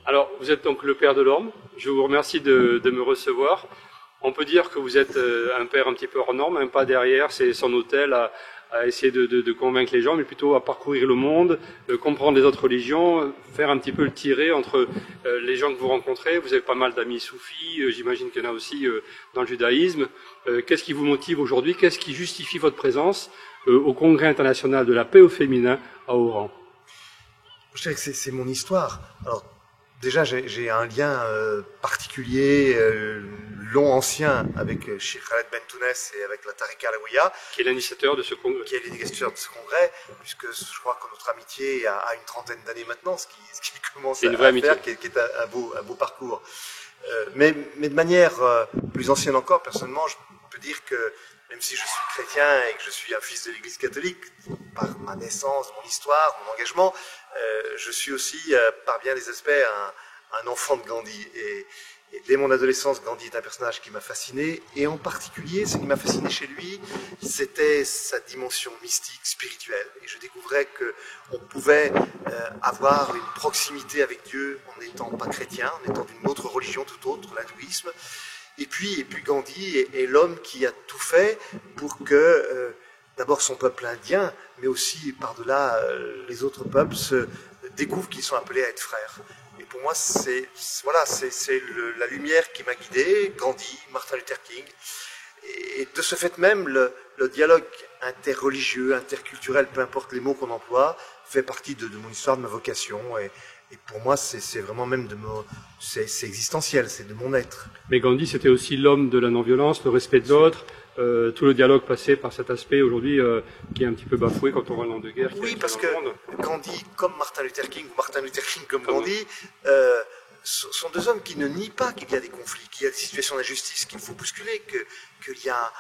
Alors, vous êtes donc le père de l'homme. Je vous remercie de me recevoir. On peut dire que vous êtes un père un petit peu hors norme, un pas derrière, c'est son hôtel à essayer de convaincre les gens, mais plutôt à parcourir le monde, comprendre les autres religions, faire un petit peu le tirer entre les gens que vous rencontrez. Vous avez pas mal d'amis soufis, j'imagine qu'il y en a aussi dans le judaïsme. Qu'est-ce qui vous motive aujourd'hui? Qu'est-ce qui justifie votre présence au Congrès international de la paix au féminin à Oran? Je dirais que c'est mon histoire. Alors, déjà, j'ai un lien particulier, long, ancien, avec Cheikh Khaled Bentounès et avec la Tariqa Alaouia. Qui est l'initiateur de ce congrès. Qui est l'initiateur de ce congrès, puisque je crois que notre amitié a une trentaine d'années maintenant, ce qui commence à faire, qui est un beau parcours. Mais de manière plus ancienne encore, personnellement, je peux dire que même si je suis chrétien et que je suis un fils de l'Église catholique, par ma naissance, mon histoire, mon engagement, je suis aussi, par bien des aspects, un enfant de Gandhi. Et dès mon adolescence, Gandhi est un personnage qui m'a fasciné. Et en particulier, ce qui m'a fasciné chez lui, c'était sa dimension mystique, spirituelle. Et je découvrais qu'on pouvait avoir une proximité avec Dieu en n'étant pas chrétien, en étant d'une autre religion tout autre, l'hindouisme. Et puis Gandhi est l'homme qui a tout fait pour que, d'abord son peuple indien, mais aussi par-delà les autres peuples, se découvrent qu'ils sont appelés à être frères. Et pour moi, c'est la lumière qui m'a guidé, Gandhi, Martin Luther King. Et de ce fait même, le dialogue interreligieux, interculturel, peu importe les mots qu'on emploie, fait partie de mon histoire, de ma vocation. Et pour moi, c'est vraiment même c'est existentiel, c'est de mon être. Mais Gandhi, c'était aussi l'homme de la non-violence, le respect de l'autre, tout le dialogue passé par cet aspect aujourd'hui qui est un petit peu bafoué quand on voit le nom de guerre. Oui, parce que Gandhi, comme Martin Luther King, ou Martin Luther King comme Gandhi, sont deux hommes qui ne nient pas qu'il y a des conflits, qu'il y a des situations d'injustice qu'il faut bousculer, qu'il y a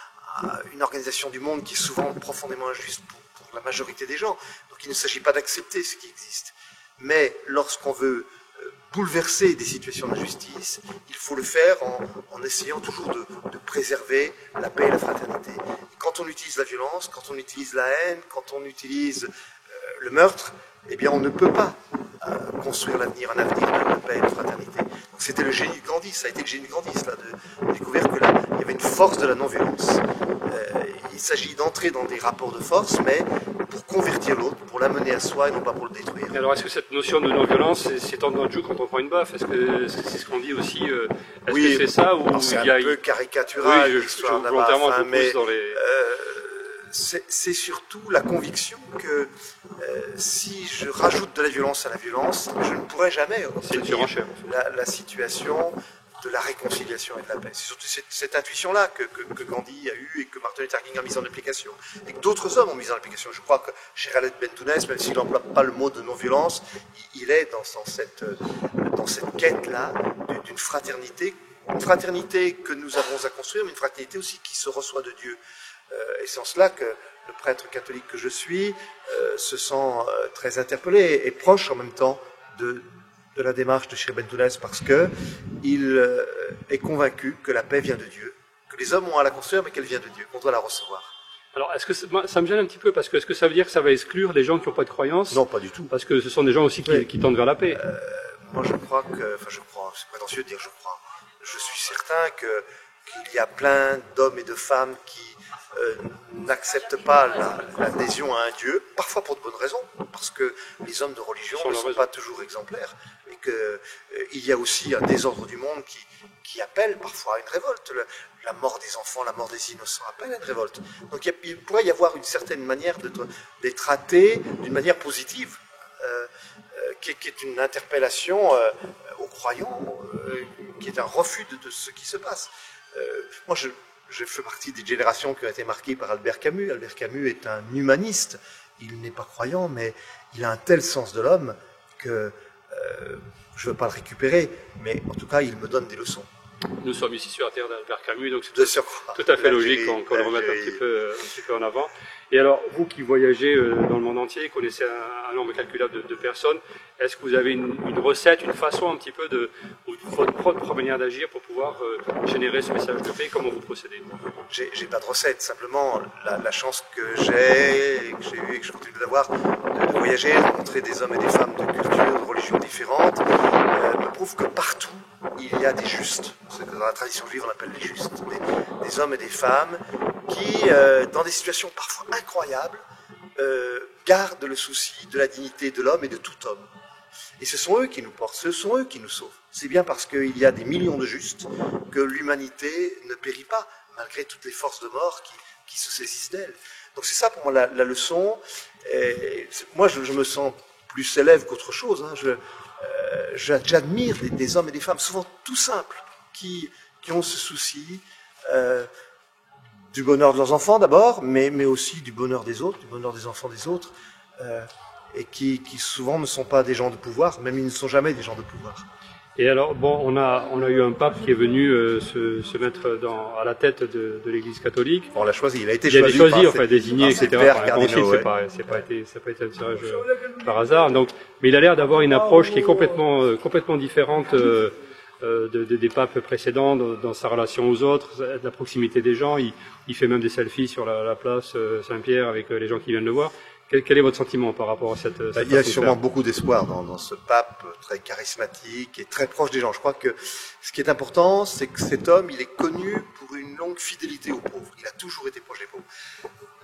une organisation du monde qui est souvent profondément injuste pour la majorité des gens. Donc il ne s'agit pas d'accepter ce qui existe. Mais lorsqu'on veut bouleverser des situations d'injustice, il faut le faire en essayant toujours de préserver la paix et la fraternité. Et quand on utilise la violence, quand on utilise la haine, quand on utilise le meurtre, eh bien on ne peut pas construire un avenir de paix et de fraternité. Donc c'était le génie de Gandhi, ça a été le génie de Gandhi, cela, de découvrir qu'il y avait une force de la non-violence. Il s'agit d'entrer dans des rapports de force, mais pour convertir l'autre, pour l'amener à soi et non pas pour le détruire. Et alors, est-ce que cette notion de non-violence, c'est en notre joue quand on prend une baffe? Est-ce que c'est ce qu'on dit aussi? Est-ce que c'est ça ou c'est un peu caricatural, oui, l'histoire de la baffe, mais dans les... c'est surtout la conviction que si je rajoute de la violence à la violence, je ne pourrai jamais obtenir la situation de la réconciliation et de la paix. C'est surtout cette intuition-là que Gandhi a eue et que Martin Luther King a mise en application. Et que d'autres hommes ont mis en application. Je crois que Cheikh Khaled Bentounès, même s'il n'emploie pas le mot de non-violence, il est dans cette quête-là d'une fraternité. Une fraternité que nous avons à construire, mais une fraternité aussi qui se reçoit de Dieu. Et c'est en cela que le prêtre catholique que je suis se sent très interpellé et proche en même temps de la démarche de Cheikh Bentounès parce qu'il est convaincu que la paix vient de Dieu, que les hommes ont à la construire mais qu'elle vient de Dieu, qu'on doit la recevoir. Alors, est-ce que ça me gêne un petit peu parce que est-ce que ça veut dire que ça va exclure les gens qui n'ont pas de croyance? Non, pas du tout. Parce que ce sont des gens aussi qui tendent vers la paix. Moi, je crois, c'est prétentieux de dire je crois. Je suis certain qu'il y a plein d'hommes et de femmes qui n'acceptent pas l'adhésion à un Dieu, parfois pour de bonnes raisons, parce que les hommes de religion ne sont pas toujours exemplaires, et qu'il y a aussi un désordre du monde qui appelle parfois à une révolte. La mort des enfants, la mort des innocents appelle à une révolte. Donc il pourrait y avoir une certaine manière d'être athée d'une manière positive, qui est une interpellation aux croyants, qui est un refus de ce qui se passe. Moi, je fais partie des générations qui ont été marquées par Albert Camus. Albert Camus est un humaniste. Il n'est pas croyant, mais il a un tel sens de l'homme que je ne veux pas le récupérer, mais en tout cas, il me donne des leçons. Nous sommes ici sur la terre d'Albert Camus, donc c'est tout à fait logique qu'on le remette un petit peu en avant. Et alors, vous qui voyagez dans le monde entier, connaissez un nombre incalculable de personnes, est-ce que vous avez une recette, une façon un petit peu ou votre propre manière d'agir pour pouvoir générer ce message de paix? Comment vous procédez? J'ai pas de recette, simplement la chance que j'ai eue et que je continue d'avoir de voyager, de rencontrer des hommes et des femmes de cultures, de religions différentes, me prouve que partout il y a des justes. Dans la tradition juive on appelle les justes, des hommes et des femmes qui, dans des situations parfois incroyables, gardent le souci de la dignité de l'homme et de tout homme. Et ce sont eux qui nous portent, ce sont eux qui nous sauvent. C'est bien parce qu'il y a des millions de justes que l'humanité ne périt pas, malgré toutes les forces de mort qui se saisissent d'elle. Donc c'est ça pour moi la leçon. Et moi je me sens plus élève qu'autre chose. Hein. J'admire des hommes et des femmes, souvent tout simples, qui ont ce souci du bonheur de leurs enfants d'abord, mais aussi du bonheur des autres, du bonheur des enfants des autres, et qui souvent ne sont pas des gens de pouvoir, même ils ne sont jamais des gens de pouvoir. Et alors, bon, on a eu un pape qui est venu se mettre à la tête de l'Église catholique. On l'a choisi, il a été choisi, enfin désigné, etc. Par un concile, ça n'a pas été un tirage par hasard. Donc, mais il a l'air d'avoir une approche qui est complètement différente des papes précédents dans sa relation aux autres, de la proximité des gens. Il fait même des selfies sur la place Saint-Pierre avec les gens qui viennent le voir. Quel est votre sentiment par rapport à cette il y a sûrement beaucoup d'espoir dans ce pape très charismatique et très proche des gens. Je crois que ce qui est important, c'est que cet homme, il est connu pour une longue fidélité aux pauvres. Il a toujours été proche des pauvres.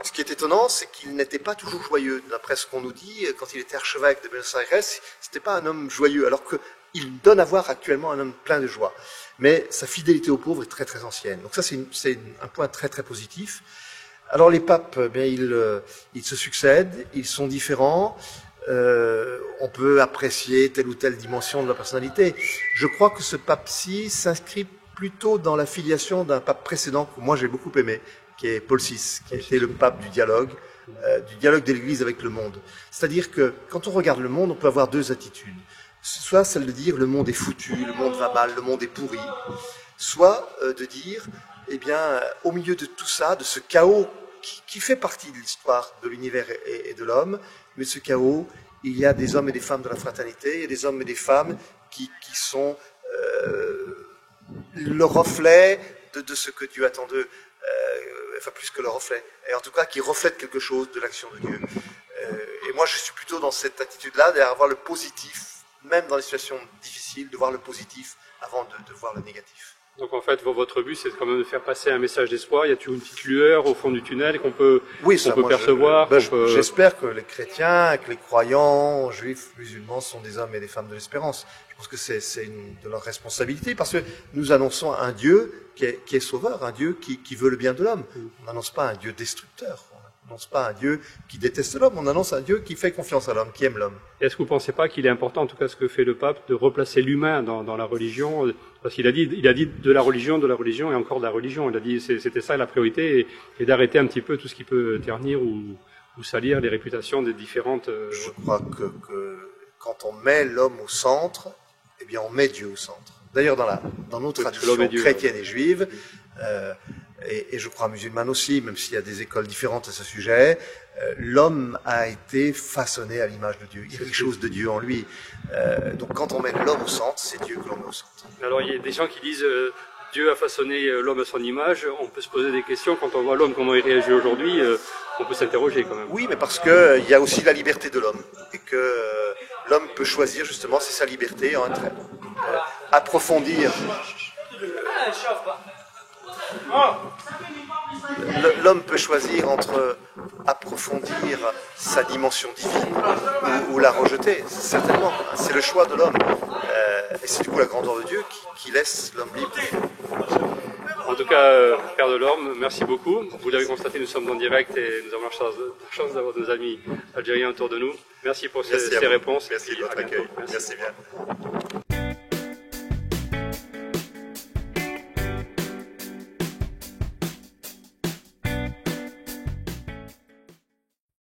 Ce qui est étonnant, c'est qu'il n'était pas toujours joyeux. D'après ce qu'on nous dit, quand il était archevêque de Buenos Aires, c'était pas un homme joyeux, alors qu'il donne à voir actuellement un homme plein de joie. Mais sa fidélité aux pauvres est très très ancienne. Donc ça, c'est un point très très positif. Alors les papes, ils se succèdent, ils sont différents, on peut apprécier telle ou telle dimension de leur personnalité. Je crois que ce pape-ci s'inscrit plutôt dans la filiation d'un pape précédent que moi j'ai beaucoup aimé, qui est Paul VI, qui a été le pape du dialogue de l'Église avec le monde. C'est-à-dire que quand on regarde le monde, on peut avoir deux attitudes. Soit celle de dire le monde est foutu, le monde va mal, le monde est pourri, soit de dire eh bien, au milieu de tout ça, de ce chaos qui fait partie de l'histoire de l'univers et de l'homme, mais ce chaos, il y a des hommes et des femmes de la fraternité, il y a des hommes et des femmes qui sont le reflet de ce que Dieu attend d'eux, enfin plus que le reflet, et en tout cas qui reflètent quelque chose de l'action de Dieu. Et moi, je suis plutôt dans cette attitude-là, d'avoir le positif, même dans les situations difficiles, de voir le positif avant de voir le négatif. Donc en fait, votre but, c'est quand même de faire passer un message d'espoir. Il y a toujours une petite lueur au fond du tunnel qu'on peut percevoir. J'espère que les chrétiens, que les croyants, juifs, musulmans, sont des hommes et des femmes de l'espérance. Je pense que c'est une de leurs responsabilités, parce que nous annonçons un Dieu qui est sauveur, un Dieu qui veut le bien de l'homme. On n'annonce pas un Dieu destructeur. On n'annonce pas un Dieu qui déteste l'homme, on annonce un Dieu qui fait confiance à l'homme, qui aime l'homme. Est-ce que vous ne pensez pas qu'il est important, en tout cas ce que fait le pape, de replacer l'humain dans la religion? Parce qu'il a dit de la religion et encore de la religion. Il a dit c'était ça la priorité, et d'arrêter un petit peu tout ce qui peut ternir ou salir les réputations des différentes... Je crois que quand on met l'homme au centre, eh bien on met Dieu au centre. D'ailleurs dans nos traditions chrétiennes et juives, et je crois musulmane aussi, même s'il y a des écoles différentes à ce sujet, l'homme a été façonné à l'image de Dieu. Il y a quelque chose de Dieu en lui. Donc quand on met l'homme au centre, c'est Dieu que l'on met au centre. Alors il y a des gens qui disent Dieu a façonné l'homme à son image. On peut se poser des questions quand on voit l'homme, comment il réagit aujourd'hui. On peut s'interroger quand même. Oui, mais parce que il y a aussi la liberté de l'homme, et que l'homme peut choisir justement, c'est sa liberté, entre approfondir. L'homme peut choisir entre approfondir sa dimension divine ou la rejeter, certainement. C'est le choix de l'homme. Et c'est du coup la grandeur de Dieu qui laisse l'homme libre. En tout cas, Père Delorme, merci beaucoup. Vous l'avez constaté, nous sommes en direct et nous avons la chance d'avoir nos amis algériens autour de nous. Merci pour ces réponses. Merci de votre accueil. Merci bien.